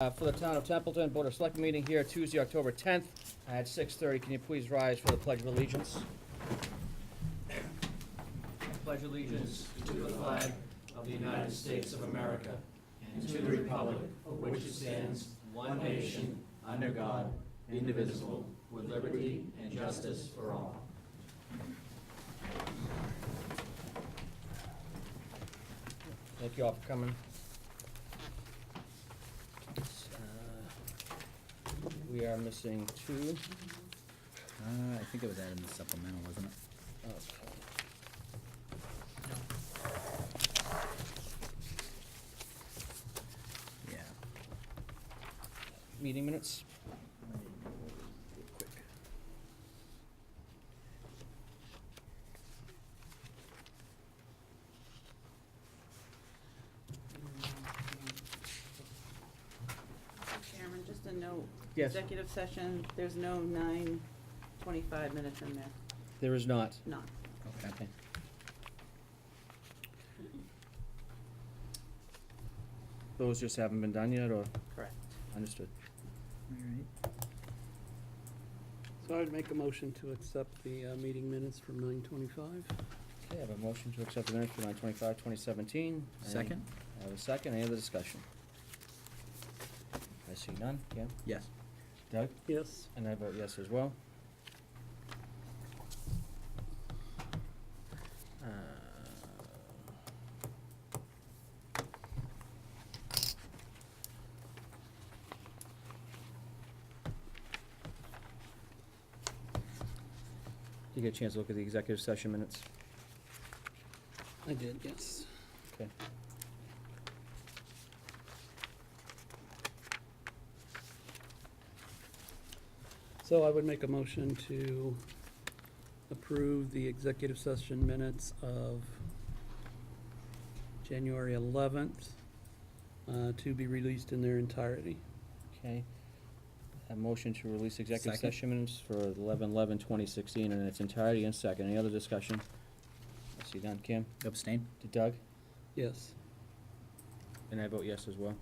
For the town of Templeton, Board of Selectmen meeting here Tuesday, October 10th at 6:30. Can you please rise for the Pledge of Allegiance? I pledge allegiance to the flag of the United States of America and to the republic for which it stands, one nation, under God, indivisible, with liberty and justice for all. Thank you all for coming. We are missing two. I think it was added in the supplemental, wasn't it? Okay. Yeah. Meeting minutes. Quick. Chairman, just a note. Yes. Executive session, there's no 9:25 minutes in there. There is not. None. Okay. Those just haven't been done yet, or? Correct. Understood. All right. So I'd make a motion to accept the meeting minutes from 9:25. Okay, I have a motion to accept the minutes for 9/25/2017. Second? I have a second. Any other discussion? I see none. Kim? Yes. Doug? Yes. And I vote yes as well. You get a chance to look at the executive session minutes? I did, yes. Okay. So I would make a motion to approve the executive session minutes of January 11th to be released in their entirety. Okay. A motion to release executive Second. session minutes for 11/11/2016 in its entirety and second. Any other discussion? I see none. Kim? Abstain? To Doug? Yes. And I vote yes as well.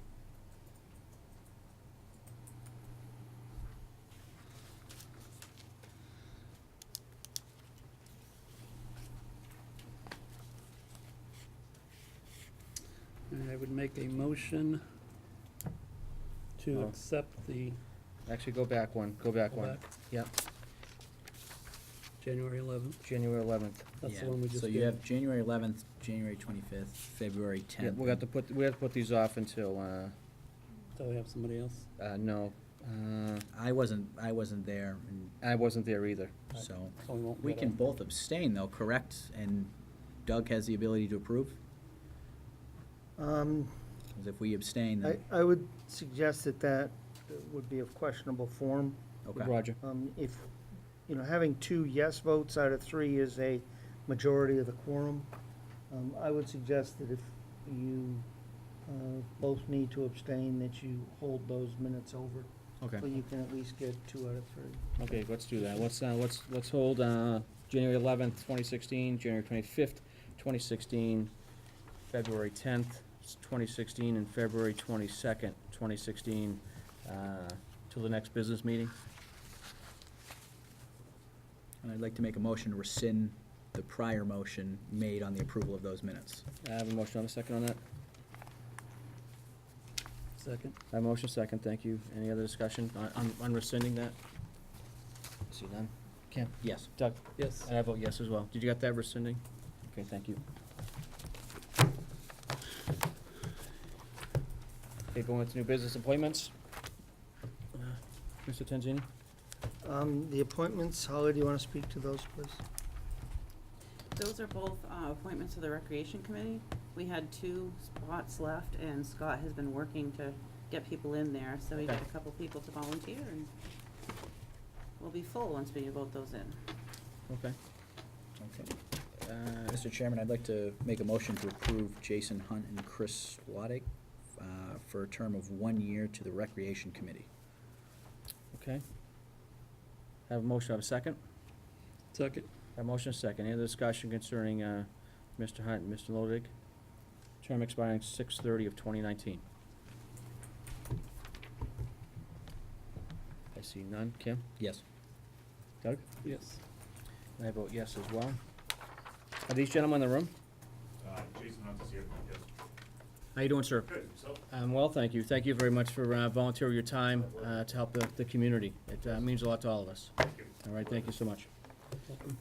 And I would make a motion to Oh. accept the Actually, go back one. Go back one. Yep. January 11th. January 11th. That's Yeah. the one we just So did. you have January 11th, January 25th, February 10th. Yeah, we have to put these off until, So we have somebody else? no. I wasn't there, and I wasn't there either. so So we won't we get can a- both abstain though, correct? And Doug has the ability to approve? 'Cause if we abstain, then, I would suggest that would be of questionable form. okay. Roger. If, having 2 yes votes out of 3 is a majority of the quorum, I would suggest that if you both need to abstain, that you hold those minutes over, Okay. so you can at least get 2 out of 3. Okay, let's do that. Let's hold, January 11th, 2016, January 25th, 2016, February 10th, 2016, and February 22nd, 2016, till the next business meeting. And I'd like to make a motion to rescind the prior motion made on the approval of those minutes. I have a motion. On a second on that? Second? I have a motion, second. Thank you. Any other discussion on rescinding that? See none. Kim? Yes. Doug? Yes. And I vote yes as well. Did you get that rescinding? Okay, thank you. Okay, going into new business appointments. Mr. Tanzini? The appointments, Holly, do you want to speak to those, please? Those are both appointments to the Recreation Committee. We had 2 spots left, and Scott has been working to get people in there, so we got Okay. a couple people to volunteer, and we'll be full once we vote those in. Okay. Okay. Mr. Chairman, I'd like to make a motion to approve Jason Hunt and Chris Swadek for a term of 1 year to the Recreation Committee. Okay. Have a motion, have a second? Second? Have a motion, second. Any other discussion concerning, Mr. Hunt and Mr. Lodig? Term expiring 6/30 of 2019. see none. Kim? Yes. Doug? Yes. I vote yes as well. Are these gentlemen in the room? Jason Hunt is here, yes. How you doing, sir? Good, yourself? Well, thank you. Thank you very much for volunteering your time to help the community. It means a lot to all of us. Thank you. All right, thank you so much. Welcome.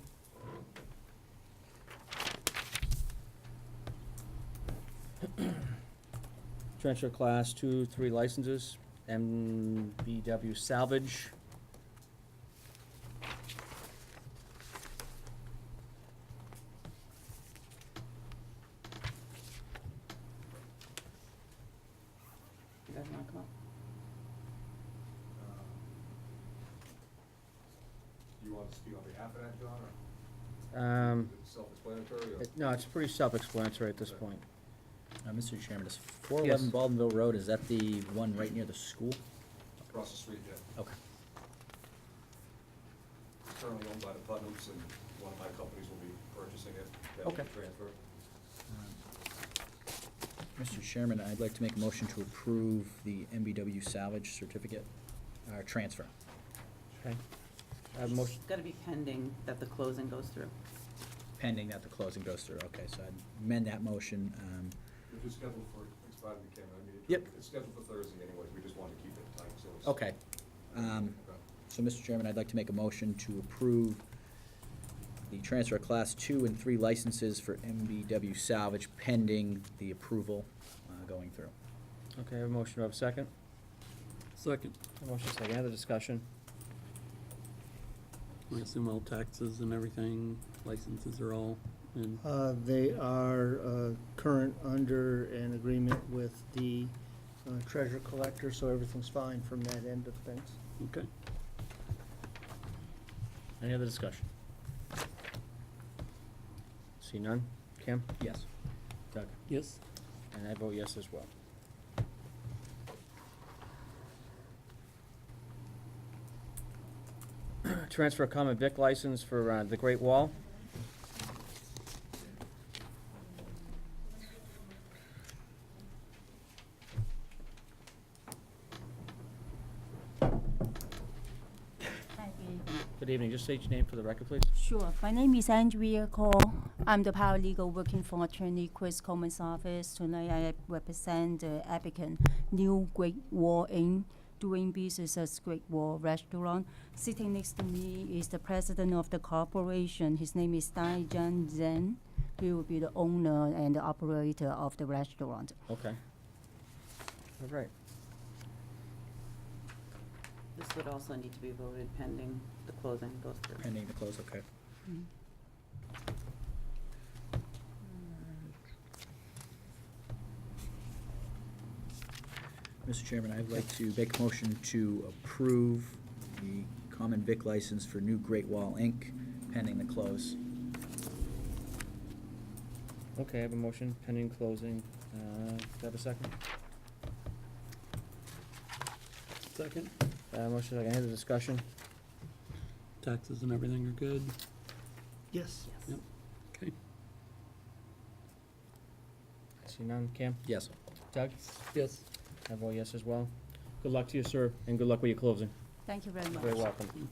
Transfer class 2, 3 licenses, MBW salvage. You guys wanna come up? Do you want to speak on behalf of that, John, or Um, is it self-explanatory, or? No, it's pretty self-explanatory at this point. Mr. Chairman, is 411 Yes. Baldwinville Road, is that the one right near the school? Across the street, yeah. Okay. It's currently owned by the Putnams, and one of my companies will be purchasing it. That will be Okay. transferred. Mr. Chairman, I'd like to make a motion to approve the MBW salvage certificate, transfer. Okay. I have a motion. It's gotta be pending that the closing goes through. Pending that the closing goes through. Okay, so I'd amend that motion. If you're scheduled for, it's fine, we can, I mean, Yep. it's scheduled for Thursday anyways, we just wanted to keep it tight, so it's. Okay. So, Mr. Chairman, I'd like to make a motion to approve the transfer of Class 2 and 3 licenses for MBW salvage pending the approval going through. Okay, I have a motion. Do I have a second? Second. A motion second. Any other discussion? I assume all taxes and everything, licenses are all in. They are current under an agreement with the treasure collector, so everything's fine from that end of things. Okay. Any other discussion? See none? Kim? Yes. Doug? Yes. And I vote yes as well. Transfer common vic license for the Great Wall. Hi, good evening. Good evening. Just state your name for the record, please. Sure. My name is Andrea Cole. I'm the paralegal working for Attorney Chris Coleman's office. Tonight I represent the applicant, New Great Wall Inc., doing business as Great Wall Restaurant. Sitting next to me is the president of the corporation. His name is Dai Jan Zhen. He will be the owner and the operator of the restaurant. Okay. All right. This would also need to be voted pending the closing goes through. Pending the close, okay. Mr. Chairman, I'd like to make a motion to approve the common vic license for New Great Wall Inc., pending the close. Okay, I have a motion pending closing. Do I have a second? Second. Motion second. Any other discussion? Taxes and everything are good. Yes. Yep. Okay. See none? Kim? Yes. Doug? Yes. I vote yes as well. Good luck to you, sir, and good luck with your closing. Thank you very much. Very welcome.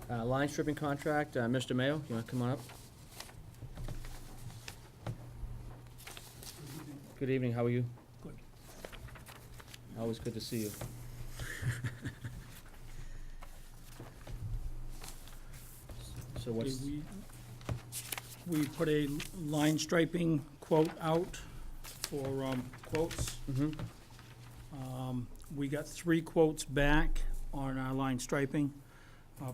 Line stripping contract, Mr. Mayo, you wanna come on up? Good evening, how are you? Good. Always good to see you. So Okay, what's, we put a line striping quote out for quotes. We got 3 quotes back on our line striping.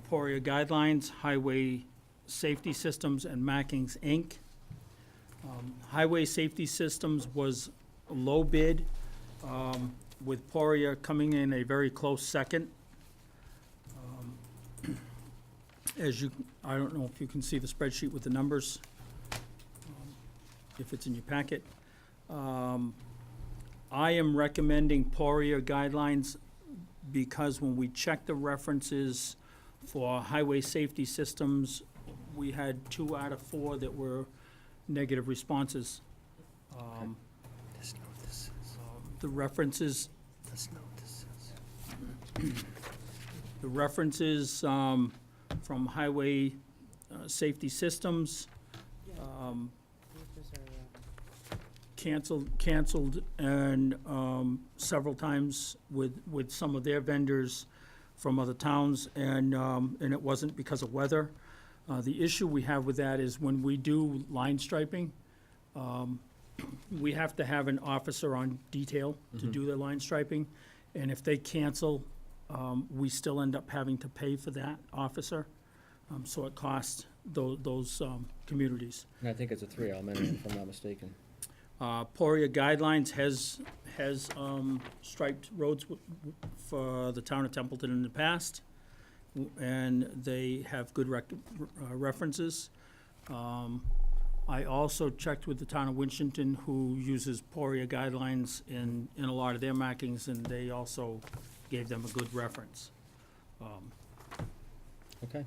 Poria Guidelines, Highway Safety Systems, and Markings, Inc. Highway Safety Systems was a low bid, with Poria coming in a very close second. As you, I don't know if you can see the spreadsheet with the numbers, if it's in your packet. I am recommending Poria Guidelines because when we check the references for highway safety systems, we had 2 out of 4 that were negative responses. That's not what this is. The references, That's not what this is. the references from Highway Safety Systems, canceled and several times with some of their vendors from other towns, and it wasn't because of weather. The issue we have with that is when we do line striping, we have to have an officer on detail to do the line striping, and if they cancel, we still end up having to pay for that officer, so it costs those communities. And I think it's a 3-hour minimum, if I'm not mistaken. Poria Guidelines has striped roads for the town of Templeton in the past, and they have good references. I also checked with the town of Winchendon, who uses Poria Guidelines in a lot of their markings, and they also gave them a good reference. Okay.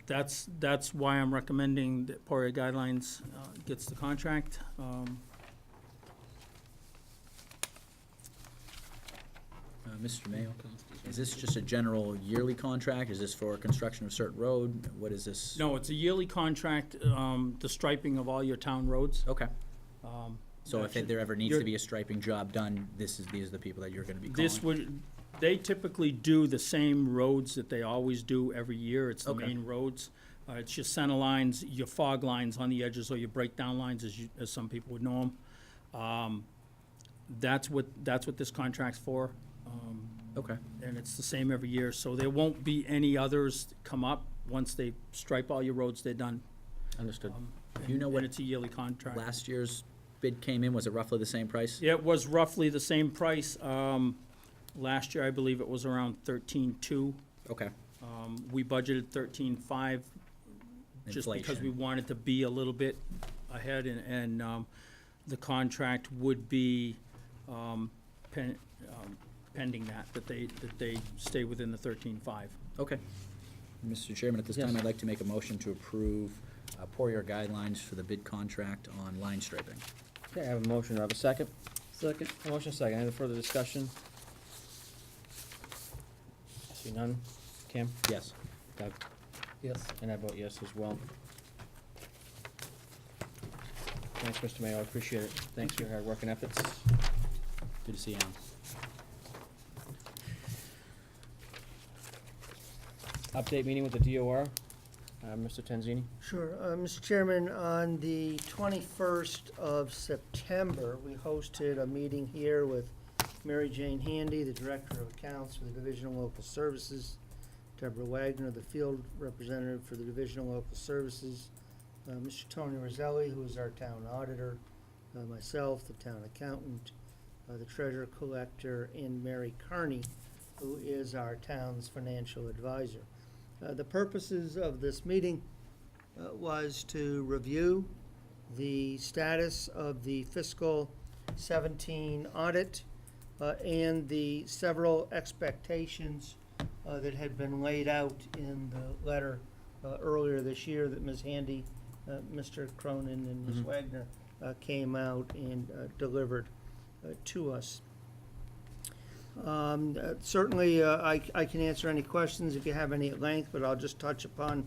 That's why I'm recommending that Poria Guidelines gets the contract. Mr. Mayo, is this just a general yearly contract? Is this for construction of a certain road? What is this? No, it's a yearly contract, the striping of all your town roads. Okay, so that if there ever needs you're- to be a striping job done, these are the people that you're gonna be calling? This would, they typically do the same roads that they always do every year. It's the Okay. main roads. It's your center lines, your fog lines on the edges, or your breakdown lines, as some people would know them. That's what this contract's for. Okay, And it's the same every year, so there won't be any others come up. Once they stripe all your roads, they're done. Understood. Do you know what And it's a yearly contract. last year's bid came in, was it roughly the same price? It was roughly the same price. Last year, I believe it was around 13.2. Okay, We budgeted 13.5, just because we inflation, wanted to be a little bit ahead, and the contract would be pending that they stay within the 13.5. okay. Mr. Chairman, at this Yes. time, I'd like to make a motion to approve Poirier Guidelines for the bid contract on line striping. Okay, I have a motion. Do I have a second? Second. A motion second. Any further discussion? I see none. Kim? Yes. Doug? Yes. And I vote yes as well. Thanks, Mr. Mayo. I appreciate it. Thanks for your hard work and efforts. Good to see you, Alan. Update meeting with the DOR. Mr. Tanzini? Sure. Mr. Chairman, on the 21st of September, we hosted a meeting here with Mary Jane Handy, the Director of Accounts for the Division of Local Services, Deborah Wagner, the Field Representative for the Division of Local Services, Mr. Tony Roselli, who is our Town Auditor, myself, the Town Accountant, the Treasurer Collector, and Mary Carney, who is our town's Financial Advisor. The purposes of this meeting was to review the status of the fiscal 17 audit and the several expectations that had been laid out in the letter earlier this year that Ms. Handy, Mr. Cronin, and Ms. Wagner came out and delivered to us. Certainly, I can answer any questions if you have any at length, but I'll just touch upon,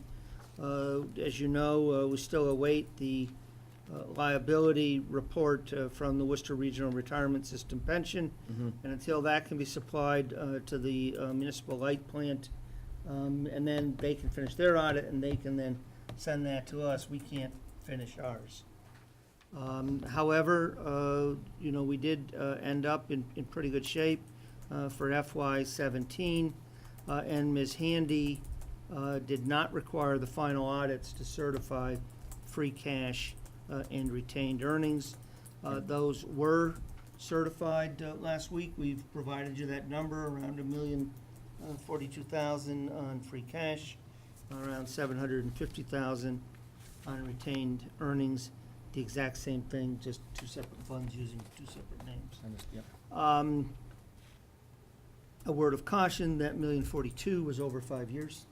as you know, we still await the liability report from the Worcester Regional Retirement System pension. And until that can be supplied to the municipal light plant, and then they can finish their audit, and they can then send that to us, we can't finish ours. However, we did end up in pretty good shape for FY17, and Ms. Handy did not require the final audits to certify free cash and retained earnings. Those were certified last week. We've provided you that number, around $1,042,000 on free cash, around $750,000 on retained earnings. The exact same thing, just two separate funds using two separate names. Yep. A word of caution, that $1,042,000 was over 5 years.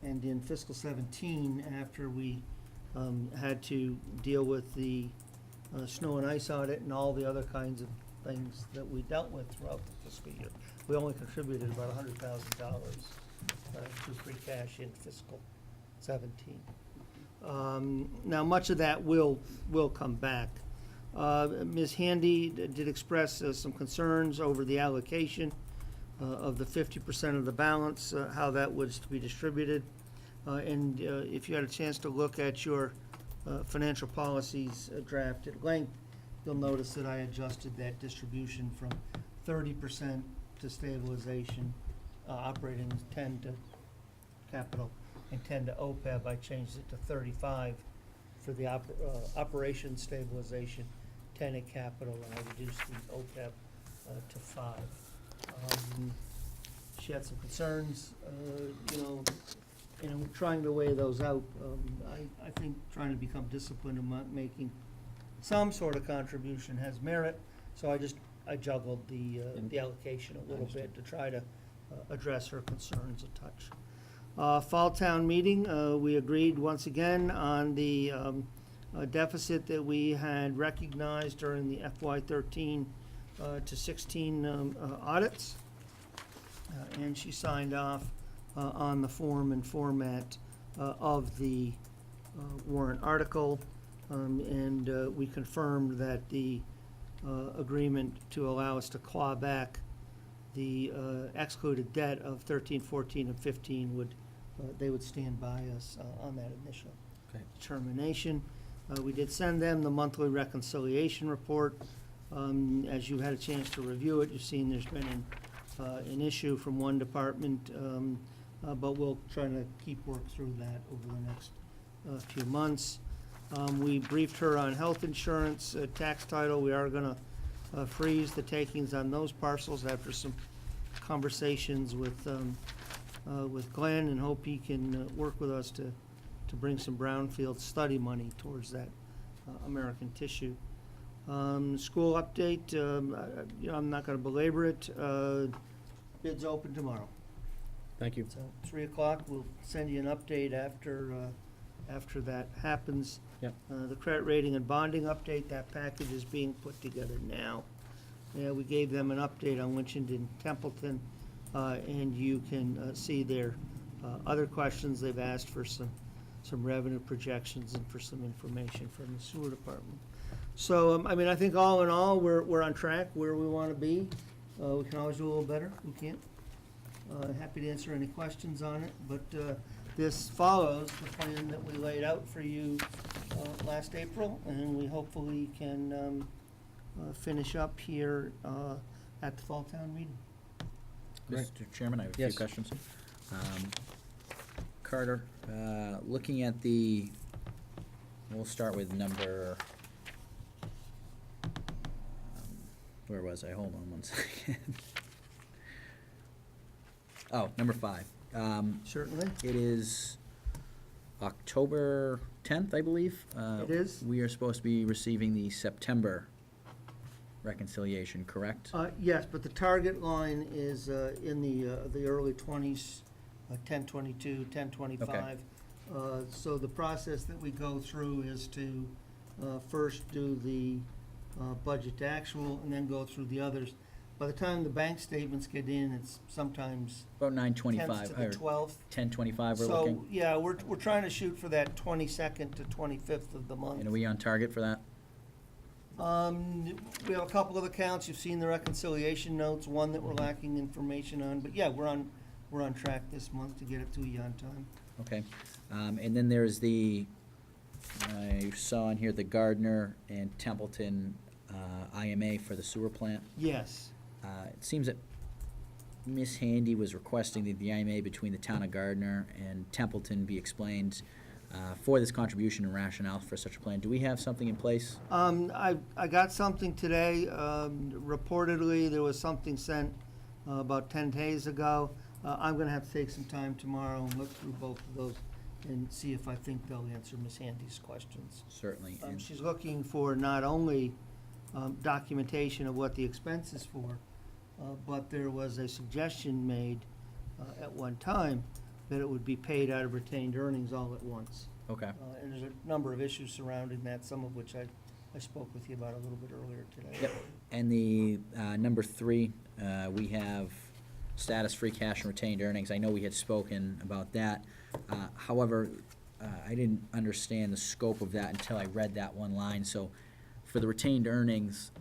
And in fiscal 17, after we had to deal with the snow and ice audit and all the other kinds of things that we dealt with throughout the fiscal year, we only contributed about $100,000 to free cash in fiscal 17. Now, much of that will come back. Ms. Handy did express some concerns over the allocation of the 50% of the balance, how that was to be distributed. And if you had a chance to look at your financial policies draft at length, you'll notice that I adjusted that distribution from 30% to stabilization, operating 10 to capital, and 10 to OPEB. I changed it to 35 for the operation stabilization, 10 at capital, and I reduced the OPEB to 5. She had some concerns, trying to weigh those out. I think trying to become disciplined in making some sort of contribution has merit, so I juggled the allocation a little bit to try to address her concerns a touch. Fall town meeting, we agreed once again on the deficit that we had recognized during the FY13 to 16 audits. And she signed off on the form and format of the warrant article. And we confirmed that the agreement to allow us to claw back the excluded debt of 13, 14, and 15 they would stand by us on that initial determination. We did send them the monthly reconciliation report. As you had a chance to review it, you've seen there's been an issue from one department, but we'll try to work through that over the next few months. We briefed her on health insurance, tax title. We are going to freeze the takings on those parcels after some conversations with Glenn, and hope he can work with us to bring some brownfield study money towards that American tissue. School update, I'm not going to belabor it. Bids open tomorrow. Thank you. So 3 o'clock, we'll send you an update after that happens. Yep. The credit rating and bonding update, that package is being put together now. Yeah, we gave them an update on Winchendon, Templeton, and you can see their other questions. They've asked for some revenue projections and for some information from the sewer department. So, I think all in all, we're on track where we want to be. We can always do a little better. We can't. Happy to answer any questions on it, but this follows the plan that we laid out for you last April, and we hopefully can finish up here at the fall town meeting. Mr. Chairman, I have a few Yes. questions. Carter, looking at we'll start with number, where was I? Hold on one second. Oh, number 5. Certainly. It is October 10th, I believe. It is. We are supposed to be receiving the September reconciliation, correct? Yes, but the target line is in the early 20s, 1022, 1025. So the process that we go through is to first do the budget to actual and then go through the others. By the time the bank statements get in, it's sometimes About 10th 9:25, to the or 12th. 10:25 we're So, looking. yeah, we're trying to shoot for that 22nd to 25th of the month. And are we on target for that? We have a couple of accounts, you've seen the reconciliation notes, one that we're lacking information on, but yeah, we're on track this month to get it to you on time. Okay. And then there's I saw in here the Gardner and Templeton IMA for the sewer plant. Yes. It seems that Miss Handy was requesting that the IMA between the town of Gardner and Templeton be explained for this contribution and rationale for such a plan. Do we have something in place? I got something today. Reportedly, there was something sent about 10 days ago. I'm gonna have to take some time tomorrow and look through both of those and see if I think they'll answer Ms. Handy's questions. Certainly. And She's looking for not only documentation of what the expense is for, but there was a suggestion made at one time that it would be paid out of retained earnings all at once. Okay. And there's a number of issues surrounding that, some of which I spoke with you about a little bit earlier today. Yep. And the number 3, we have status free cash and retained earnings. I know we had spoken about that. However, I didn't understand the scope of that until I read that one line. So for the retained earnings,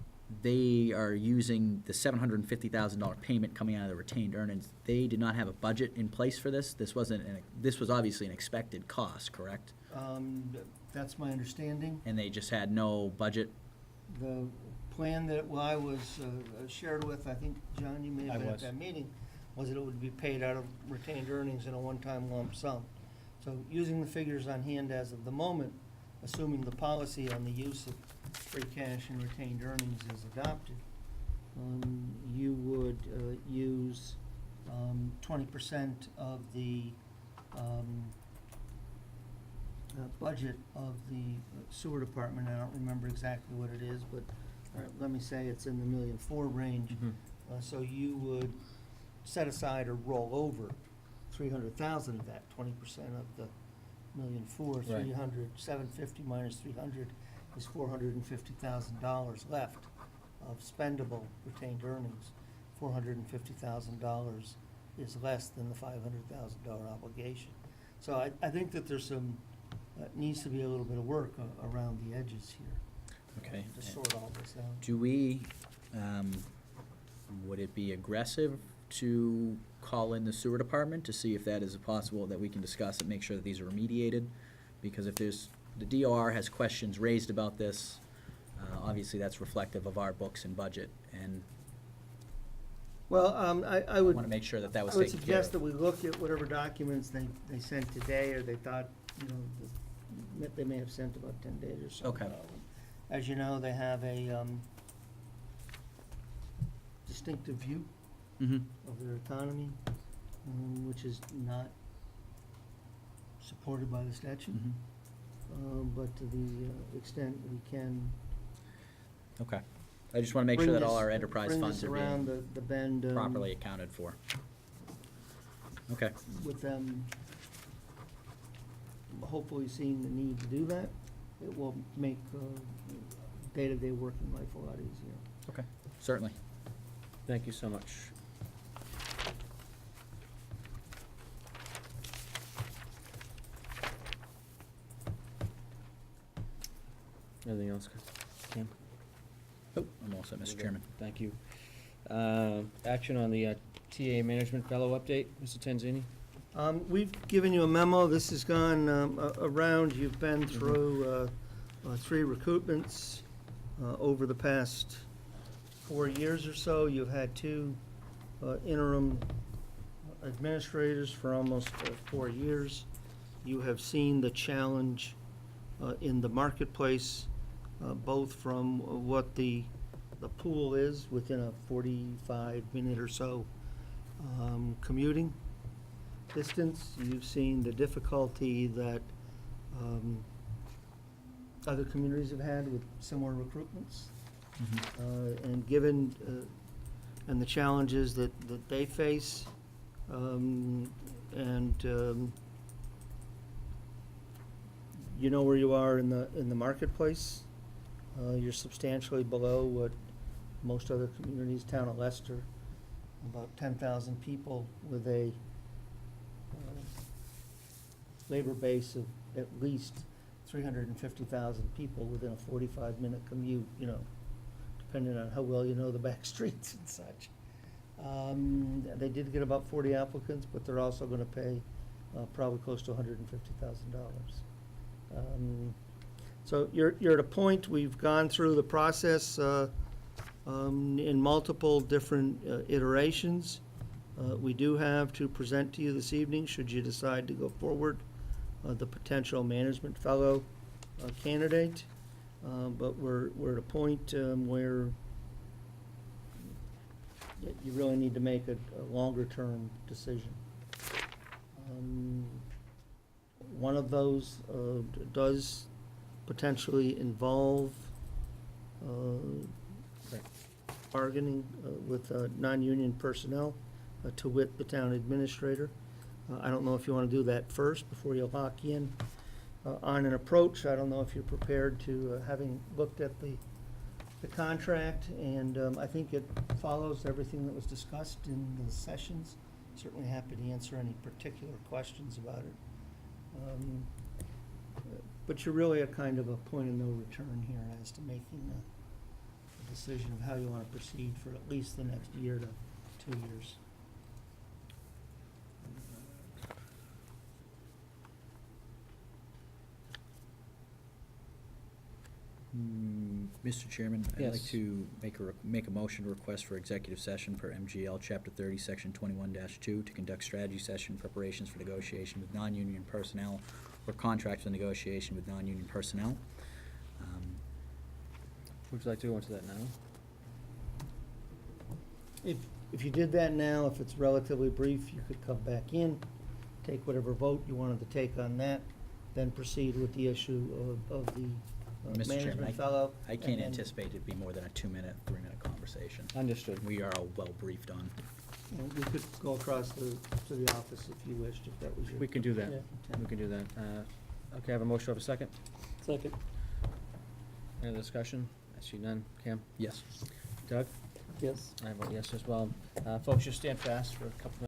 they are using the $750,000 payment coming out of the retained earnings. They did not have a budget in place for this. This was obviously an expected cost, correct? That's my understanding. And they just had no budget? The plan that I was shared with, I think, John, you may I have been at was. that meeting, was that it would be paid out of retained earnings in a one-time lump sum. So using the figures on hand as of the moment, assuming the policy on the use of free cash and retained earnings is adopted, you would use 20% of the budget of the sewer department. I don't remember exactly what it is, but let me say it's in the $1.4 million range. So you would set aside or roll over 300,000 of that, 20% of the $1.4 million. Right. 750 minus 300 is $450,000 left of spendable retained earnings. $450,000 is less than the $500,000 obligation. So I think that there's some, needs to be a little bit of work around the edges here. Okay. To sort all this out. Do we, would it be aggressive to call in the sewer department to see if that is possible, that we can discuss and make sure that these are remediated? Because if there's, the DOR has questions raised about this, obviously that's reflective of our books and budget, and Well, I would. want to make sure that that was I would taken care suggest of. that we look at whatever documents they sent today, or they thought, that they may have sent about 10 days or so Okay. ago. As you know, they have a distinctive view Mhm. of their economy, which is not supported by the statute. Mhm. But to the extent we can. Okay. I just want to make sure that all our enterprise funds are Bring this around being the bend. properly accounted for. Okay. With them hopefully seeing the need to do that, it will make day-to-day working life a lot easier. Okay. Certainly. Thank you so much. Anything else, Cam? Oh, I'm all set, Mr. Chairman. Thank you. Action on the TA Management Fellow update, Mr. Tanzini? We've given you a memo. This has gone around. You've been through 3 recoupments over the past 4 years or so. You've had 2 interim administrators for almost 4 years. You have seen the challenge in the marketplace, both from what the pool is within a 45-minute or so commuting distance. You've seen the difficulty that other communities have had with similar recruitments. And given, and the challenges that they face, you know where you are in the marketplace. You're substantially below what most other communities, town of Leicester, about 10,000 people with a labor base of at least 350,000 people within a 45-minute commute, depending on how well you know the back streets and such. They did get about 40 applicants, but they're also going to pay probably close to $150,000. So you're at a point, we've gone through the process in multiple different iterations. We do have to present to you this evening, should you decide to go forward, the potential management fellow candidate. But we're at a point where you really need to make a longer-term decision. One of those does potentially involve bargaining with non-union personnel, to wit the town administrator. I don't know if you want to do that first before you lock in on an approach. I don't know if you're prepared to, having looked at the contract, and I think it follows everything that was discussed in the sessions. Certainly happy to answer any particular questions about it. But you're really at kind of a point of no return here as to making a decision of how you want to proceed for at least the next year to 2 years. Mr. Chairman, I'd like Yes. to make a motion to request for executive session per MGL Chapter 30, Section 21-2, to conduct strategy session preparations for negotiation with non-union personnel or contracts for negotiation with non-union personnel. Would you like to go into that now? If you did that now, if it's relatively brief, you could come back in, take whatever vote you wanted to take on that, then proceed with the issue of the Mr. Chairman, management fellow. I and can't then- anticipate it'd be more than a 2-minute, 3-minute conversation. Understood. We are all well briefed on. And we could go across to the office if you wished, if that was your. We can do that. Yeah. We can do that. Okay, I have a motion, of a second. Second. Any other discussion? I see none. Cam? Yes. Doug? Yes. I vote yes as well. Folks, just stand fast for a couple minutes.